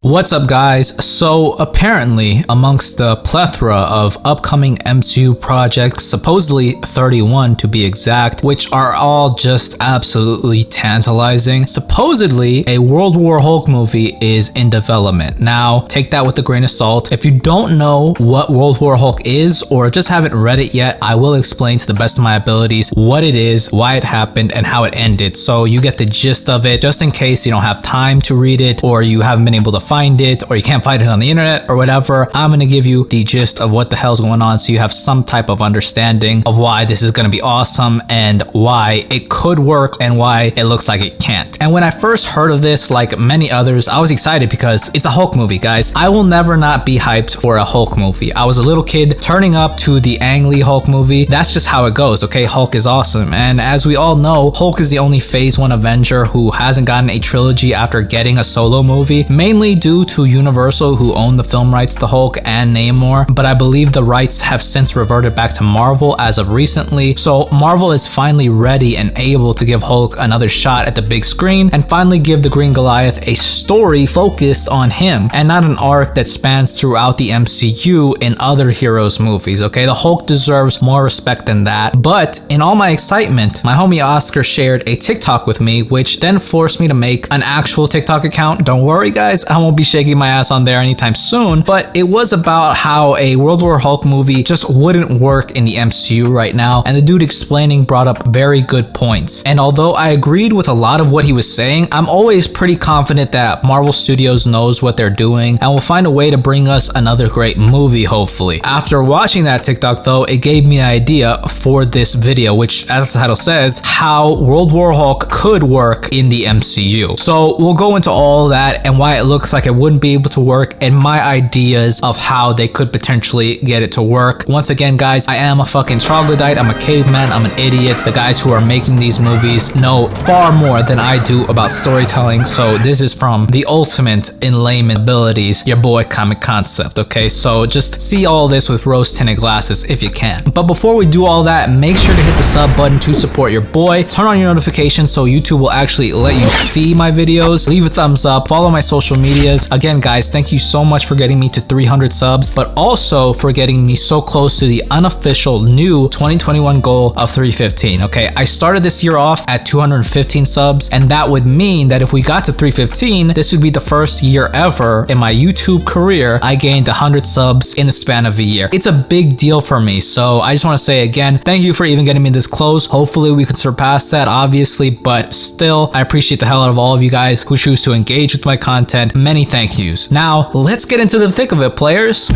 What's up, guys? So apparently, amongst the plethora of upcoming MCU projects, supposedly 31 to be exact, which are all just absolutely tantalizing, supposedly a World War Hulk movie is in development. Now, take that with a grain of salt. If you don't know what World War Hulk is or just haven't read it yet, I will explain to the best of my abilities what it is, why it happened, and how it ended, so you get the gist of it, just in case you don't have time to read it or you haven't been able to find it or you can't find it on the internet or whatever. I'm gonna give you the gist of what the hell's going on so you have some type of understanding of why this is gonna be awesome and why it could work and why it looks like it can't. And when I first heard of this, like many others, I was excited because it's a Hulk movie, guys. I will never not be hyped for a Hulk movie. I was a little kid turning up to the Ang Lee Hulk movie. That's just how it goes, okay? Hulk is awesome. And as we all know, Hulk is the only Phase 1 Avenger who hasn't gotten a trilogy after getting a solo movie, mainly due to Universal, who own the film rights to Hulk and Namor, but I believe the rights have since reverted back to Marvel as of recently. So Marvel is finally ready and able to give Hulk another shot at the big screen and finally give the Green Goliath a story focused on him and not an arc that spans throughout the MCU in other heroes movies, okay? The Hulk deserves more respect than that. But in all my excitement, my homie Oscar shared a TikTok with me, which then forced me to make an actual TikTok account. Don't worry, guys, I won't be shaking my ass on there anytime soon, but it was about how a World War Hulk movie just wouldn't work in the MCU right now, and the dude explaining brought up very good points. And although I agreed with a lot of what he was saying, I'm always pretty confident that Marvel Studios knows what they're doing and will find a way to bring us another great movie, hopefully. After watching that TikTok though, it gave me an idea for this video, which, as the title says, how World War Hulk could work in the MCU. So we'll go into all that and why it looks like it wouldn't be able to work and my ideas of how they could potentially get it to work. Once again, guys, I am a fucking troglodyte, I'm a caveman, I'm an idiot. The guys who are making these movies know far more than I do about storytelling, so this is from the ultimate in layman abilities, your boy Comic Concept, okay? So just see all this with rose-tinted glasses if you can. But before we do all that, make sure to hit the sub button to support your boy, turn on your notifications so YouTube will actually let you see my videos, leave a thumbs up, follow my social medias. Again, guys, thank you so much for getting me to 300 subs, but also for getting me so close to the unofficial new 2021 goal of 315, okay? I started this year off at 215 subs, and that would mean that if we got to 315, this would be the first year ever in my YouTube career I gained 100 subs in the span of a year. It's a big deal for me, so I just want to say again, thank you for even getting me this close. Hopefully we can surpass that, obviously, but still, I appreciate the hell out of all of you guys who choose to engage with my content. Many thank yous. Now, let's get into the thick of it, players.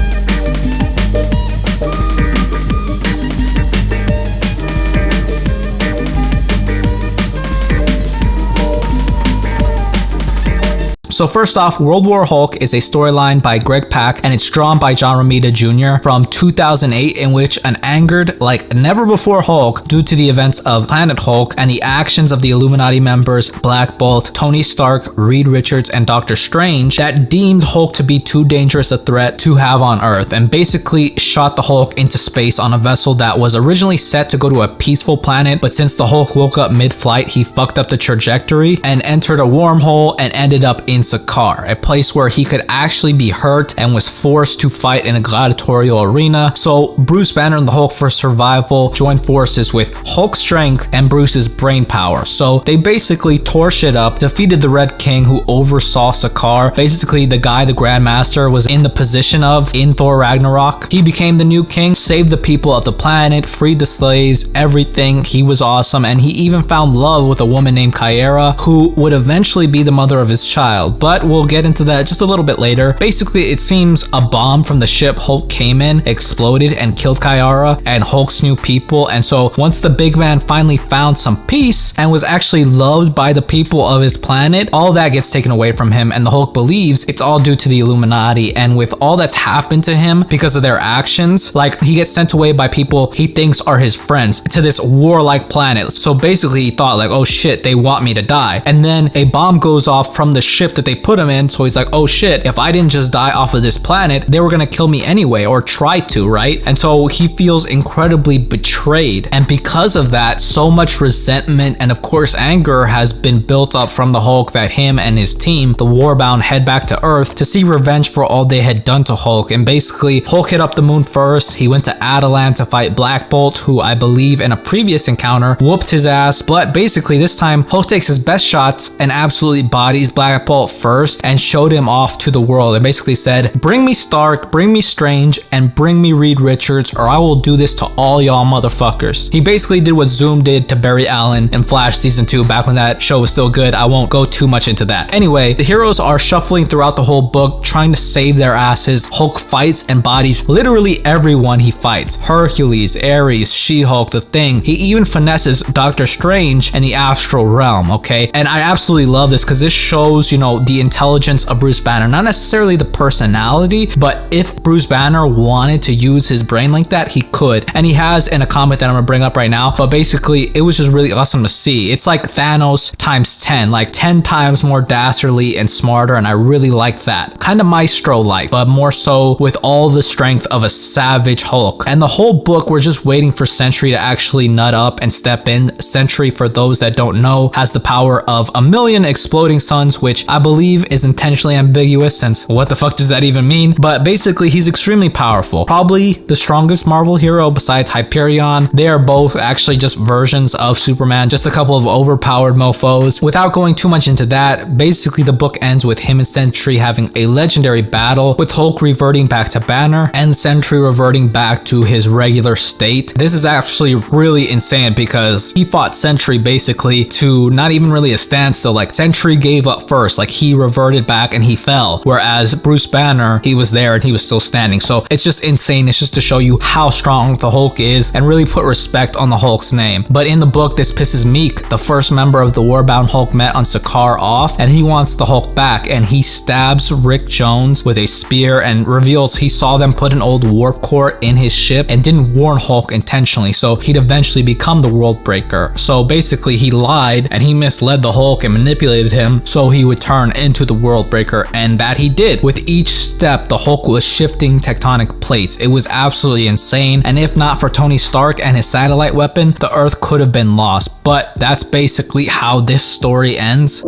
So first off, World War Hulk is a storyline by Greg Pak and it's drawn by John Romita Jr. from 2008, in which an angered like never before Hulk, due to the events of Planet Hulk and the actions of the Illuminati members Black Bolt, Tony Stark, Reed Richards, and Doctor Strange, that deemed Hulk to be too dangerous a threat to have on Earth and basically shot the Hulk into space on a vessel that was originally set to go to a peaceful planet, but since the Hulk woke up mid-flight, he fucked up the trajectory and entered a wormhole and ended up in Sakaar, a place where he could actually be hurt and was forced to fight in a gladiatorial arena. So Bruce Banner and the Hulk for survival joined forces with Hulk's strength and Bruce's brain power. So they basically tore shit up, defeated the Red King who oversaw Sakaar, basically the guy the Grandmaster was in the position of in Thor Ragnarok. He became the new king, saved the people of the planet, freed the slaves, everything. He was awesome, and he even found love with a woman named Kyra, who would eventually be the mother of his child. But we'll get into that just a little bit later. Basically, it seems a bomb from the ship Hulk came in exploded and killed Kyra and Hulk's new people. And so once the big man finally found some peace and was actually loved by the people of his planet, all that gets taken away from him, and the Hulk believes it's all due to the Illuminati. And with all that's happened to him because of their actions, like he gets sent away by people he thinks are his friends to this warlike planet. So basically he thought like, oh shit, they want me to die. And then a bomb goes off from the ship that they put him in. So he's like, oh shit, if I didn't just die off of this planet, they were gonna kill me anyway, or try to, right? And so he feels incredibly betrayed. And because of that, so much resentment and of course anger has been built up from the Hulk that him and his team, the Warbound, head back to Earth to see revenge for all they had done to Hulk. And basically, Hulk hit up the moon first. He went to Adelan to fight Black Bolt, who I believe in a previous encounter whooped his ass. But basically this time, Hulk takes his best shots and absolutely bodies Black Bolt first and showed him off to the world. And basically said, bring me Stark, bring me Strange, and bring me Reed Richards, or I will do this to all y'all motherfuckers. He basically did what Zoom did to Barry Allen in Flash season 2 back when that show was still good. I won't go too much into that. Anyway, the heroes are shuffling throughout the whole book trying to save their asses. Hulk fights and bodies literally everyone he fights. Hercules, Ares, She-Hulk, the Thing. He even finesses Doctor Strange in the astral realm, okay? And I absolutely love this because this shows, you know, the intelligence of Bruce Banner. Not necessarily the personality, but if Bruce Banner wanted to use his brain like that, he could. And he has in a comic that I'm gonna bring up right now. But basically, it was just really awesome to see. It's like Thanos times 10, like 10 times more dastardly and smarter, and I really like that. Kind of Maestro-like, but more so with all the strength of a savage Hulk. And the whole book, we're just waiting for Sentry to actually nut up and step in. Sentry, for those that don't know, has the power of 1,000,000 exploding suns, which I believe is intentionally ambiguous since what the fuck does that even mean? But basically, he's extremely powerful. Probably the strongest Marvel hero besides Hyperion. They are both actually just versions of Superman, just a couple of overpowered mofos. Without going too much into that, basically the book ends with him and Sentry having a legendary battle, with Hulk reverting back to Banner and Sentry reverting back to his regular state. This is actually really insane because he fought Sentry basically to not even really a standstill. Like Sentry gave up first, like he reverted back and he fell, whereas Bruce Banner, he was there and he was still standing. So it's just insane. It's just to show you how strong the Hulk is and really put respect on the Hulk's name. But in the book, this pisses Meek, the first member of the Warbound Hulk met on Sakaar, off, and he wants the Hulk back, and he stabs Rick Jones with a spear and reveals he saw them put an old warp core in his ship and didn't warn Hulk intentionally, so he'd eventually become the World Breaker. So basically he lied and he misled the Hulk and manipulated him so he would turn into the World Breaker, and that he did. With each step, the Hulk was shifting tectonic plates. It was absolutely insane, and if not for Tony Stark and his satellite weapon, the Earth could have been lost. But that's basically how this story ends.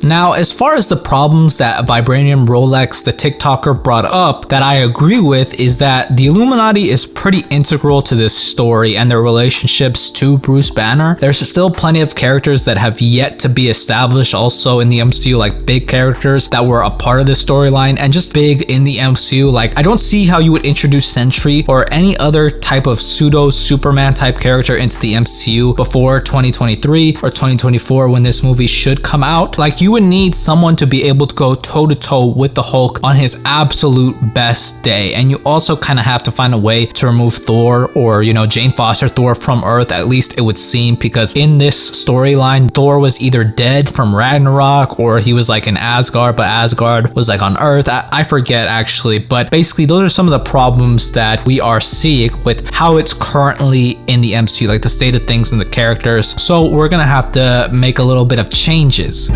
Now, as far as the problems that Vibranium Rolex, the TikToker, brought up that I agree with, is that the Illuminati is pretty integral to this story and their relationships to Bruce Banner. There's still plenty of characters that have yet to be established also in the MCU, like big characters that were a part of this storyline and just big in the MCU. Like, I don't see how you would introduce Sentry or any other type of pseudo Superman type character into the MCU before 2023 or 2024 when this movie should come out. Like, you would need someone to be able to go toe-to-toe with the Hulk on his absolute best day. And you also kind of have to find a way to remove Thor, or, you know, Jane Foster Thor, from Earth, at least it would seem, because in this storyline, Thor was either dead from Ragnarok or he was like in Asgard, but Asgard was like on Earth. I forget actually, but basically those are some of the problems that we are seeing with how it's currently in the MCU, like the state of things and the characters. So we're gonna have to make a little bit of changes.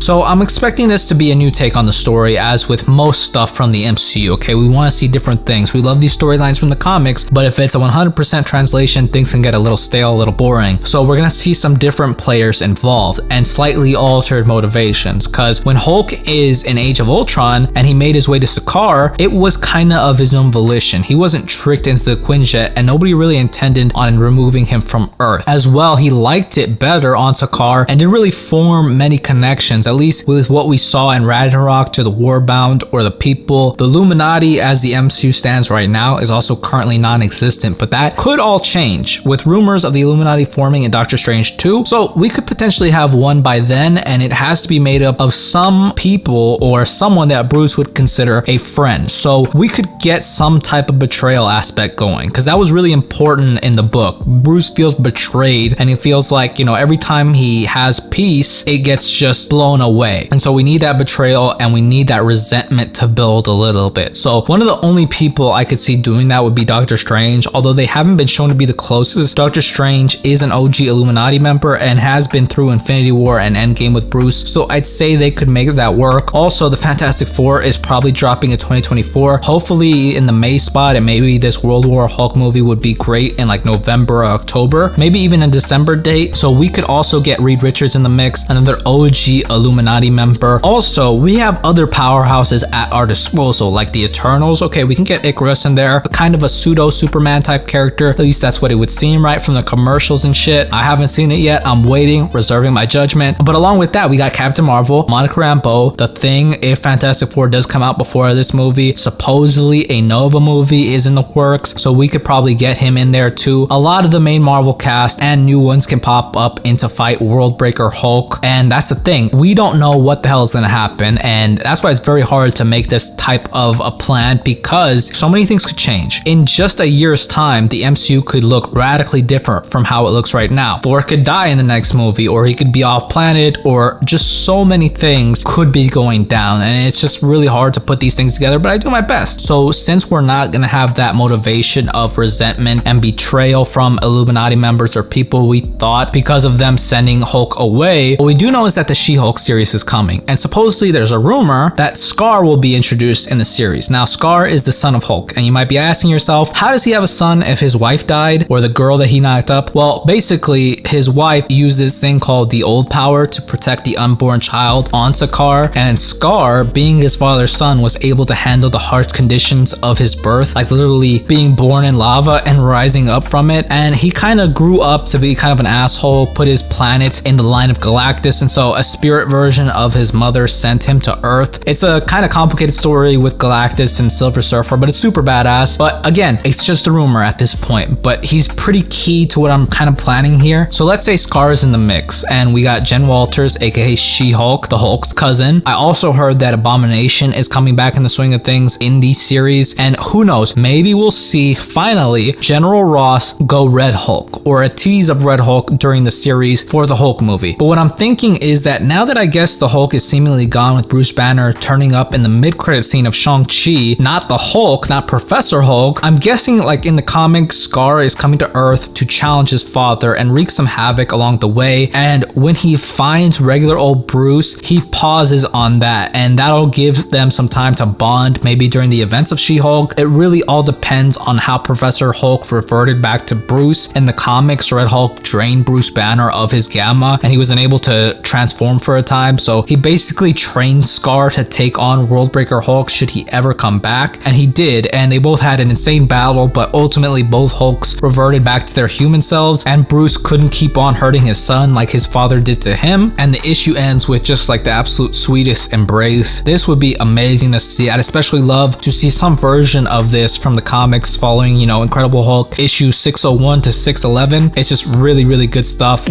So I'm expecting this to be a new take on the story, as with most stuff from the MCU, okay? We want to see different things. We love these storylines from the comics, but if it's a 100% translation, things can get a little stale, a little boring. So we're gonna see some different players involved and slightly altered motivations, because when Hulk is in Age of Ultron and he made his way to Sakaar, it was kind of his own volition. He wasn't tricked into the Quinjet, and nobody really intended on removing him from Earth. As well, he liked it better on Sakaar and didn't really form many connections, at least with what we saw in Ragnarok to the Warbound or the People. The Illuminati as the MCU stands right now is also currently non-existent, but that could all change with rumors of the Illuminati forming in Doctor Strange 2. So we could potentially have one by then, and it has to be made up of some people or someone that Bruce would consider a friend. So we could get some type of betrayal aspect going, because that was really important in the book. Bruce feels betrayed, and he feels like, you know, every time he has peace, it gets just blown away. And so we need that betrayal, and we need that resentment to build a little bit. So one of the only people I could see doing that would be Doctor Strange, although they haven't been shown to be the closest. Doctor Strange is an OG Illuminati member and has been through Infinity War and Endgame with Bruce, so I'd say they could make that work. Also, the Fantastic Four is probably dropping in 2024, hopefully in the May spot, and maybe this World War Hulk movie would be great in like November or October, maybe even a December date. So we could also get Reed Richards in the mix, another OG Illuminati member. Also, we have other powerhouses at our disposal, like the Eternals. Okay, we can get Icarus in there, kind of a pseudo Superman type character. At least that's what it would seem, right, from the commercials and shit. I haven't seen it yet. I'm waiting, reserving my judgment. But along with that, we got Captain Marvel, Monica Rambeau, The Thing, if Fantastic Four does come out before this movie. Supposedly a Nova movie is in the works, so we could probably get him in there too. A lot of the main Marvel cast and new ones can pop up into fight Worldbreaker Hulk, and that's the thing. We don't know what the hell is going to happen, and that's why it's very hard to make this type of a plan, because so many things could change. In just a year's time, the MCU could look radically different from how it looks right now. Thor could die in the next movie, or he could be off planet, or just so many things could be going down, and it's just really hard to put these things together, but I do my best. So since we're not going to have that motivation of resentment and betrayal from Illuminati members or people we thought because of them sending Hulk away, what we do know is that the She-Hulk series is coming, and supposedly there's a rumor that Scar will be introduced in the series. Now, Scar is the son of Hulk, and you might be asking yourself, how does he have a son if his wife died, or the girl that he knocked up? Well, basically, his wife used this thing called the Old Power to protect the unborn child on Sakaar, and Scar, being his father's son, was able to handle the harsh conditions of his birth, like literally being born in lava and rising up from it. And he kind of grew up to be kind of an asshole, put his planet in the line of Galactus, and so a spirit version of his mother sent him to Earth. It's a kind of complicated story with Galactus and Silver Surfer, but it's super badass. But again, it's just a rumor at this point, but he's pretty key to what I'm kind of planning here. So let's say Scar is in the mix, and we got Jen Walters, aka She-Hulk, the Hulk's cousin. I also heard that Abomination is coming back in the swing of things in these series, and who knows, maybe we'll see finally General Ross go Red Hulk, or a tease of Red Hulk during the series for the Hulk movie. But what I'm thinking is that now that I guess the Hulk is seemingly gone, with Bruce Banner turning up in the mid-credit scene of Shang-Chi, not the Hulk, not Professor Hulk, I'm guessing like in the comics, Scar is coming to Earth to challenge his father and wreak some havoc along the way, and when he finds regular old Bruce, he pauses on that, and that'll give them some time to bond, maybe during the events of She-Hulk. It really all depends on how Professor Hulk reverted back to Bruce. In the comics, Red Hulk drained Bruce Banner of his gamma, and he was unable to transform for a time, so he basically trained Scar to take on Worldbreaker Hulk should he ever come back, and he did, and they both had an insane battle, but ultimately both Hulks reverted back to their human selves, and Bruce couldn't keep on hurting his son like his father did to him, and the issue ends with just like the absolute sweetest embrace. This would be amazing to see. I'd especially love to see some version of this from the comics following, you know, Incredible Hulk issue 601 to 611. It's just really, really good stuff.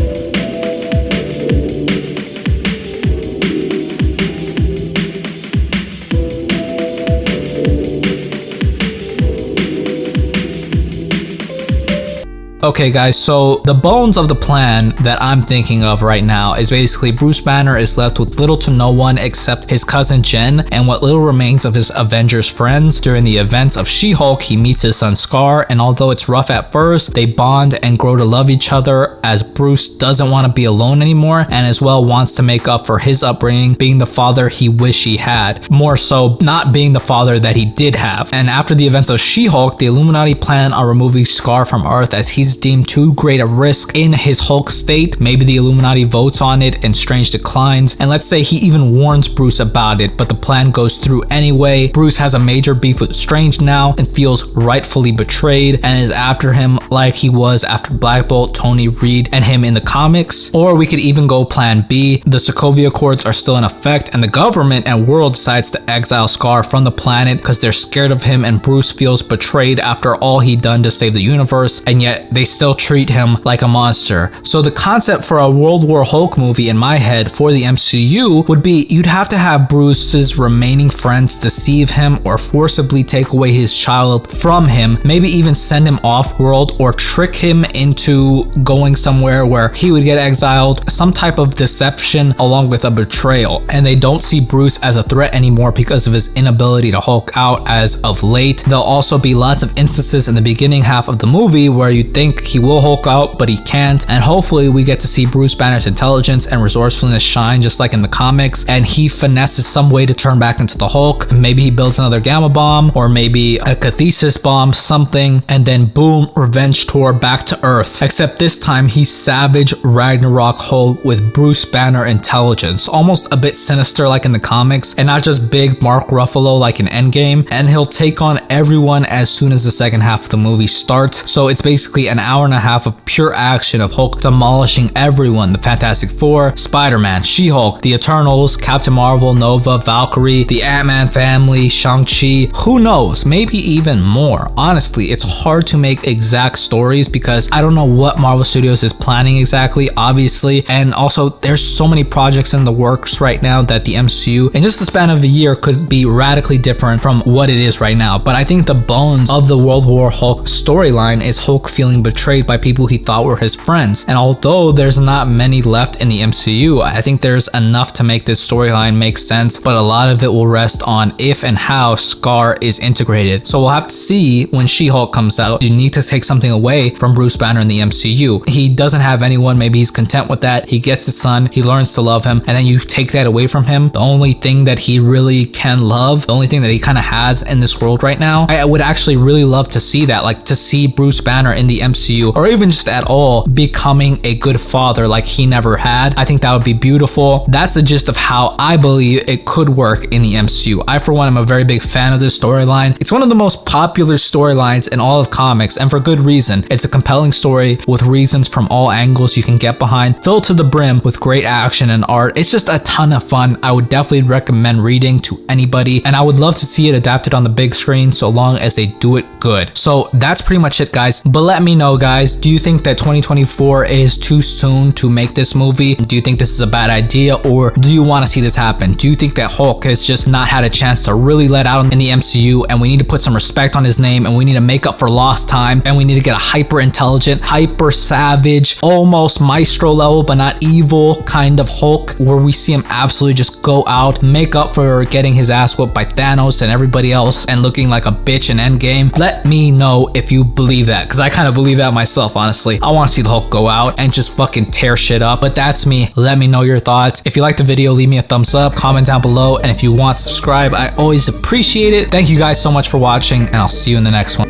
Okay guys, so the bones of the plan that I'm thinking of right now is basically Bruce Banner is left with little to no one except his cousin Jen and what little remains of his Avengers friends. During the events of She-Hulk, he meets his son Scar, and although it's rough at first, they bond and grow to love each other as Bruce doesn't want to be alone anymore, and as well wants to make up for his upbringing being the father he wished he had, more so not being the father that he did have. And after the events of She-Hulk, the Illuminati plan on removing Scar from Earth as he's he's deemed too great a risk in his Hulk state. Maybe the Illuminati votes on it and Strange declines, and let's say he even warns Bruce about it, but the plan goes through anyway. Bruce has a major beef with Strange now and feels rightfully betrayed and is after him like he was after Black Bolt, Tony, Reed, and him in the comics. Or we could even go plan B. The Sokovia Accords are still in effect and the government and world decides to exile Scar from the planet because they're scared of him, and Bruce feels betrayed after all he done to save the universe, and yet they still treat him like a monster. So the concept for a World War Hulk movie in my head for the MCU would be you'd have to have Bruce's remaining friends deceive him or forcibly take away his child from him, maybe even send him off-world or trick him into going somewhere where he would get exiled, some type of deception along with a betrayal. And they don't see Bruce as a threat anymore because of his inability to Hulk out as of late. There'll also be lots of instances in the beginning half of the movie where you think he will Hulk out but he can't, and hopefully we get to see Bruce Banner's intelligence and resourcefulness shine just like in the comics, and he finesses some way to turn back into the Hulk. Maybe he builds another gamma bomb or maybe a cathesis bomb, something, and then boom, revenge tour back to Earth. Except this time he's savage Ragnarok Hulk with Bruce Banner intelligence, almost a bit sinister like in the comics, and not just big Mark Ruffalo like in Endgame, and he'll take on everyone as soon as the second half of the movie starts. So it's basically an hour and a half of pure action of Hulk demolishing everyone: the Fantastic Four, Spider-Man, She-Hulk, the Eternals, Captain Marvel, Nova, Valkyrie, the Ant-Man family, Shang-Chi, who knows, maybe even more. Honestly, it's hard to make exact stories because I don't know what Marvel Studios is planning exactly, obviously, and also there's so many projects in the works right now that the MCU in just the span of a year could be radically different from what it is right now. But I think the bones of the World War Hulk storyline is Hulk feeling betrayed by people he thought were his friends, and although there's not many left in the MCU, I think there's enough to make this storyline make sense, but a lot of it will rest on if and how Scar is integrated. So we'll have to see when She-Hulk comes out. You need to take something away from Bruce Banner in the MCU. He doesn't have anyone, maybe he's content with that. He gets his son, he learns to love him, and then you take that away from him. The only thing that he really can love, the only thing that he kind of has in this world right now, I would actually really love to see that, like to see Bruce Banner in the MCU or even just at all becoming a good father like he never had. I think that would be beautiful. That's the gist of how I believe it could work in the MCU. I for one am a very big fan of this storyline. It's one of the most popular storylines in all of comics, and for good reason. It's a compelling story with reasons from all angles you can get behind, filled to the brim with great action and art. It's just a ton of fun. I would definitely recommend reading to anybody, and I would love to see it adapted on the big screen so long as they do it good. So that's pretty much it, guys. But let me know, guys, do you think that 2024 is too soon to make this movie? Do you think this is a bad idea, or do you want to see this happen? Do you think that Hulk has just not had a chance to really let out in the MCU, and we need to put some respect on his name, and we need to make up for lost time, and we need to get a hyper intelligent, hyper savage, almost Maestro level but not evil kind of Hulk, where we see him absolutely just go out, make up for getting his ass whooped by Thanos and everybody else and looking like a bitch in Endgame? Let me know if you believe that, because I kind of believe that myself, honestly. I want to see the Hulk go out and just fucking tear shit up. But that's me. Let me know your thoughts. If you liked the video, leave me a thumbs up, comment down below, and if you want, subscribe. I always appreciate it. Thank you guys so much for watching, and I'll see you in the next one.